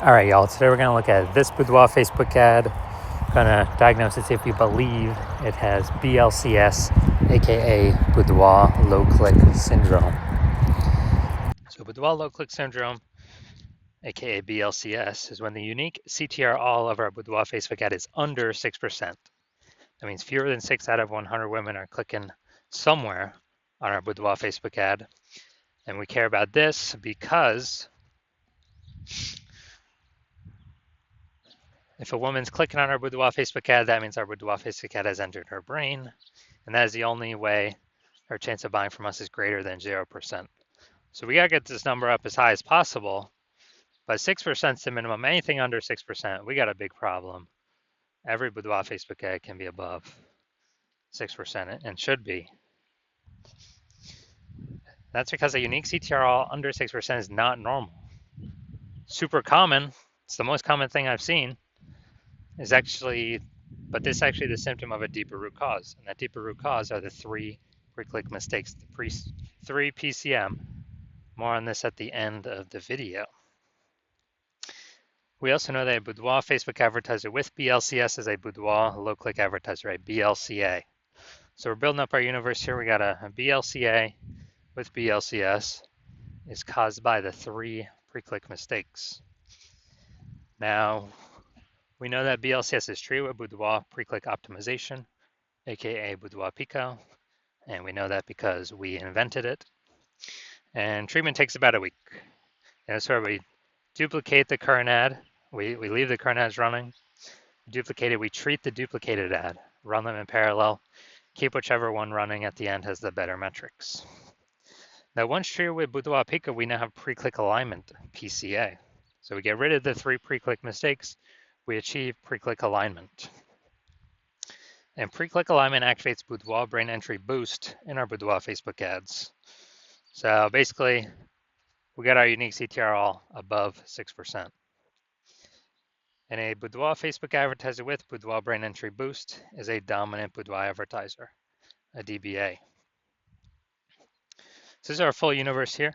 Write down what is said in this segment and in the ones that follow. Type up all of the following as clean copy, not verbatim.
All right, y'all. Today we're going to look at this Boudoir Facebook ad. Going to diagnose it, see if we believe it has BLCS, aka Boudoir Low Click Syndrome. So, Boudoir Low Click Syndrome, aka BLCS, is when the unique CTR all of our Boudoir Facebook ad is under 6%. That means fewer than 6 out of 100 women are clicking somewhere on our Boudoir Facebook ad. And we care about this because if a woman's clicking on our Boudoir Facebook ad, that means our Boudoir Facebook ad has entered her brain. And that is the only way her chance of buying from us is greater than 0%. So we gotta get this number up as high as possible, but 6% is the minimum. Anything under 6%, we got a big problem. Every Boudoir Facebook ad can be above 6% and should be. That's because a unique CTRL under 6% is not normal. Super common, it's the most common thing I've seen, is actually, but this is actually the symptom of a deeper root cause. And that deeper root cause are the three pre-click mistakes, the three PCM. More on this at the end of the video. We also know that a Boudoir Facebook advertiser with BLCS is a Boudoir low-click advertiser, a BLCA. So we're building up our universe here. We got a BLCA with BLCS is caused by the three pre-click mistakes. Now, we know that BLCS is treated with Boudoir pre-click optimization, aka Boudoir Pico, and we know that because we invented it. And treatment takes about a week. And so we duplicate the current ad. We leave the current ads running. Duplicate it. We treat the duplicated ad. Run them in parallel. Keep whichever one running at the end has the better metrics. Now, once treated with Boudoir Pico, we now have pre-click alignment, PCA. So we get rid of the three pre-click mistakes. We achieve pre-click alignment. And pre-click alignment activates Boudoir brain entry boost in our Boudoir Facebook ads. So basically, we got our unique CTR all above 6%. And a Boudoir Facebook advertiser with Boudoir brain entry boost is a dominant Boudoir advertiser, a DBA. So this is our full universe here.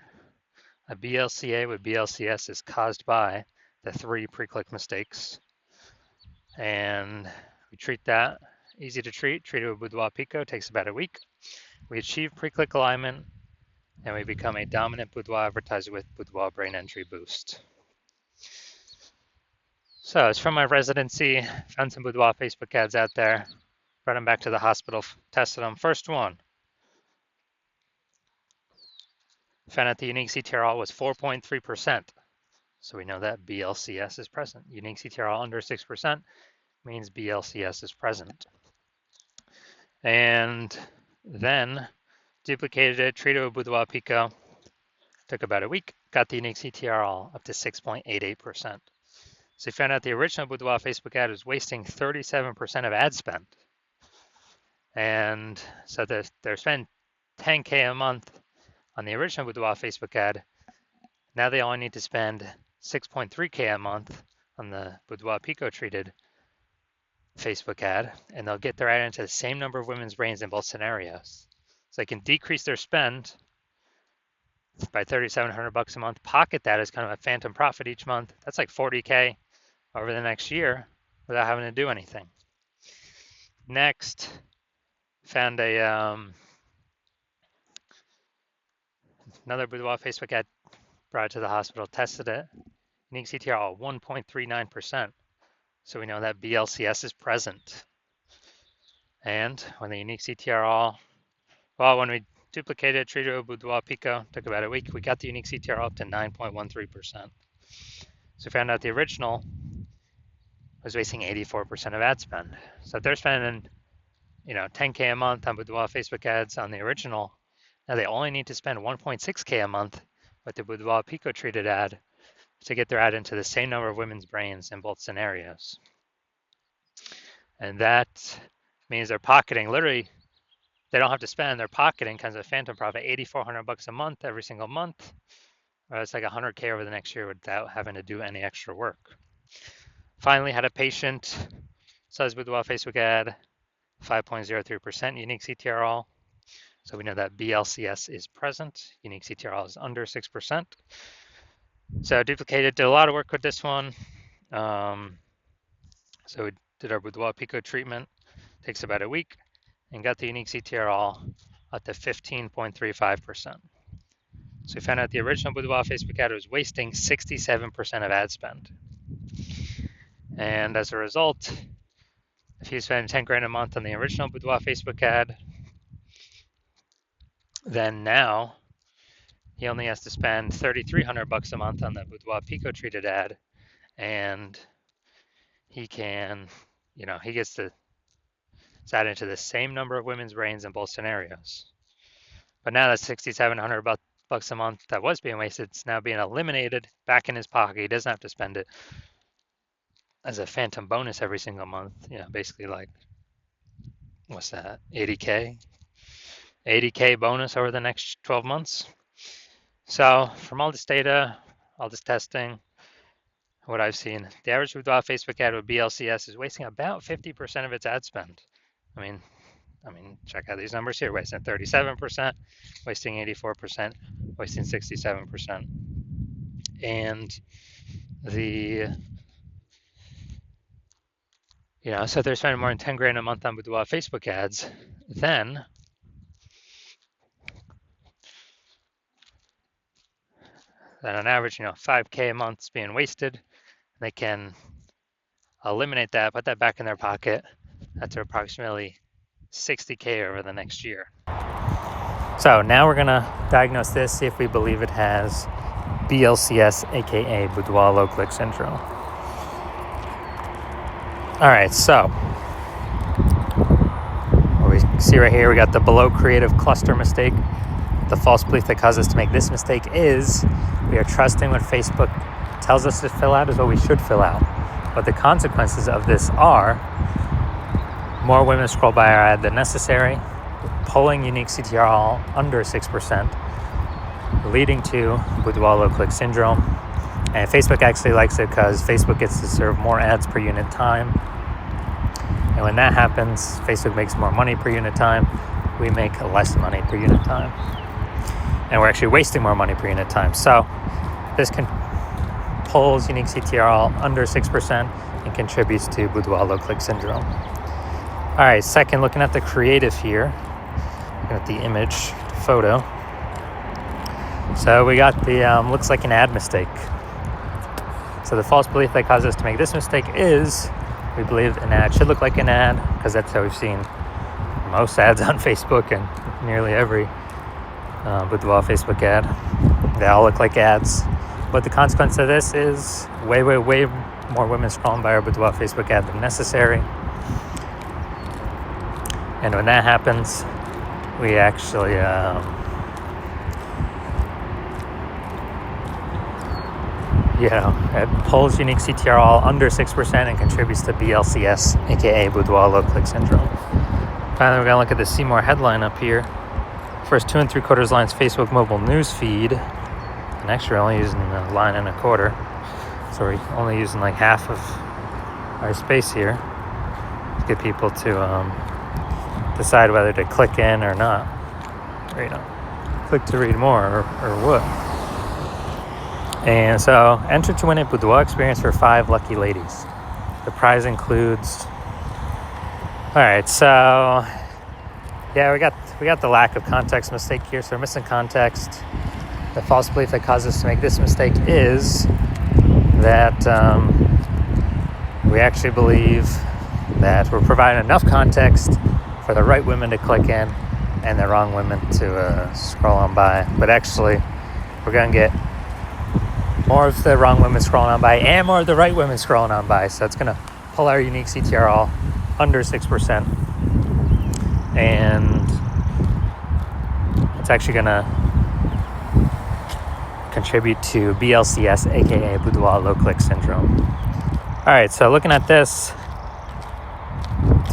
A BLCA with BLCS is caused by the three pre-click mistakes. And we treat that, easy to treat, treated with Boudoir Pico, takes about a week. We achieve pre-click alignment, and we become a dominant Boudoir advertiser with Boudoir brain entry boost. So it's from my residency, found some Boudoir Facebook ads out there, brought them back to the hospital, tested them. First one, found out the unique CTRL was 4.3%. So we know that BLCS is present. Unique CTRL under 6% means BLCS is present. And then duplicated it, treated with Boudoir Pico, took about a week, got the unique CTRL up to 6.88%. So we found out the original Boudoir Facebook ad was wasting 37% of ad spend. And so they're spending 10K a month on the original Boudoir Facebook ad. Now they only need to spend 6.3K a month on the Boudoir Pico treated Facebook ad, and they'll get their ad into the same number of women's brains in both scenarios. So they can decrease their spend by $3,700 a month, pocket that as kind of a phantom profit each month. That's like 40K over the next year without having to do anything. Next, found another Boudoir Facebook ad, brought it to the hospital, tested it. Unique CTR 1.39%. So we know that BLCS is present. And when the unique CTR when we duplicated, treated with Boudoir Pico, took about a week, we got the unique CTR up to 9.13%. So we found out the original was wasting 84% of ad spend. So if they're spending, 10K a month on Boudoir Facebook ads on the original, now they only need to spend 1.6K a month with the Boudoir Pico treated ad to get their ad into the same number of women's brains in both scenarios. And that means they're pocketing, literally, they don't have to spend, they're pocketing kind of a phantom profit, $8,400 a month every single month, or it's like 100K over the next year without having to do any extra work. Finally, had a patient, says Boudoir Facebook ad, 5.03% unique CTRL. So we know that BLCS is present. Unique CTRL is under 6%. So duplicated, did a lot of work with this one. So we did our Boudoir Pico treatment, takes about a week, and got the unique CTR all up to 15.35%. So we found out the original Boudoir Facebook ad was wasting 67% of ad spend. And as a result, if he spent 10 grand a month on the original Boudoir Facebook ad, then now he only has to spend $3,300 a month on the Boudoir Pico treated ad, and he can, he gets to add into the same number of women's brains in both scenarios. But now that 6,700 bucks a month that was being wasted, it's now being eliminated back in his pocket. He doesn't have to spend it as a phantom bonus every single month. Basically like, what's that, 80K bonus over the next 12 months. So from all this data, all this testing, what I've seen, the average Boudoir Facebook ad with BLCS is wasting about 50% of its ad spend. I mean, check out these numbers here: wasting 37%, wasting 84%, wasting 67%, and so they're spending more than 10 grand a month on Boudoir Facebook ads. Then on average, 5K a month is being wasted. They can eliminate that, put that back in their pocket. That's approximately 60K over the next year. So now we're gonna diagnose this, see if we believe it has BLCS, aka Boudoir low click syndrome. All right, so what we see right here, we got the below creative cluster mistake. The false belief that caused us to make this mistake is we are trusting what Facebook tells us to fill out is what we should fill out. But the consequences of this are more women scroll by our ad than necessary, pulling unique CTR all under 6%, leading to Boudoir low click syndrome. And Facebook actually likes it because Facebook gets to serve more ads per unit time. And when that happens, Facebook makes more money per unit time. We make less money per unit time. And we're actually wasting more money per unit time. So this pulls unique CTR all under 6% and contributes to Boudoir low click syndrome. All right, second, looking at the creative here, looking at the image photo. So we got the, looks like an ad mistake. So the false belief that caused us to make this mistake is we believe an ad should look like an ad, because that's how we've seen most ads on Facebook and nearly every Boudoir Facebook ad. They all look like ads. But the consequence of this is way more women scrolling by our Boudoir Facebook ad than necessary. And when that happens, we actually it pulls unique CTR all under 6% and contributes to BLCS, aka Boudoir low click syndrome. Finally, we're gonna look at the See More headline up here. First 2 3/4 lines Facebook mobile news feed, and actually we're only using a line and a quarter, so we're only using like half of our space here to get people to decide whether to click in or not, or click to read more or what. And so, enter to win a Boudoir experience for 5 lucky ladies. The prize includes. All right, so we got the lack of context mistake here. So we're missing context. The false belief that caused us to make this mistake is that we actually believe that we're providing enough context for the right women to click in and the wrong women to scroll on by. But actually, we're going to get more of the wrong women scrolling on by and more of the right women scrolling on by. So it's going to pull our unique CTR all under 6%. And it's actually going to contribute to BLCS, aka Boudoir low click syndrome. All right, so looking at this,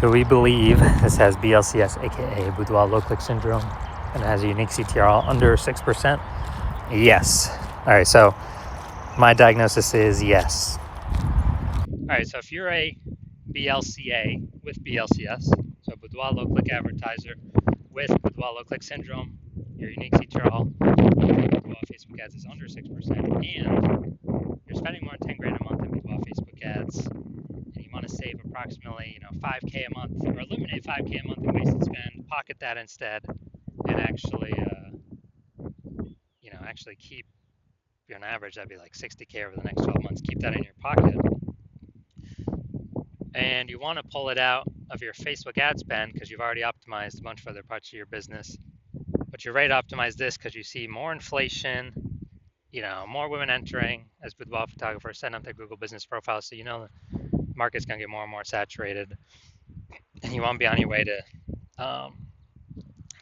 do we believe this has BLCS, aka Boudoir low click syndrome, and it has a unique CTR all under 6%? Yes. All right, so my diagnosis is yes. All right, so if you're a BLCA with BLCS, so Boudoir low click advertiser with Boudoir low click syndrome, your unique CTR Boudoir Facebook ads is under 6%, and you're spending more than 10 grand a month in Boudoir Facebook ads, and you want to save approximately 5K a month, or eliminate 5K a month in wasted spend, pocket that instead, and actually keep, on average, that'd be like 60K over the next 12 months. Keep that in your pocket. And you want to pull it out of your Facebook ad spend because you've already optimized a bunch of other parts of your business. But you're ready to optimize this because you see more inflation, more women entering as boudoir photographers, setting up their Google business profiles. So the market's going to get more and more saturated. And you want to be on your way to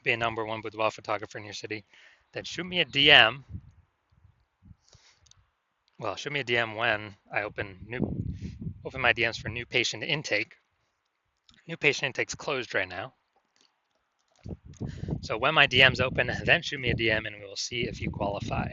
be a number one boudoir photographer in your city. Then shoot me a DM. Well, shoot me a DM when I open my DMs for new patient intake. New patient intake's closed right now. So when my DMs open, then shoot me a DM and we will see if you qualify.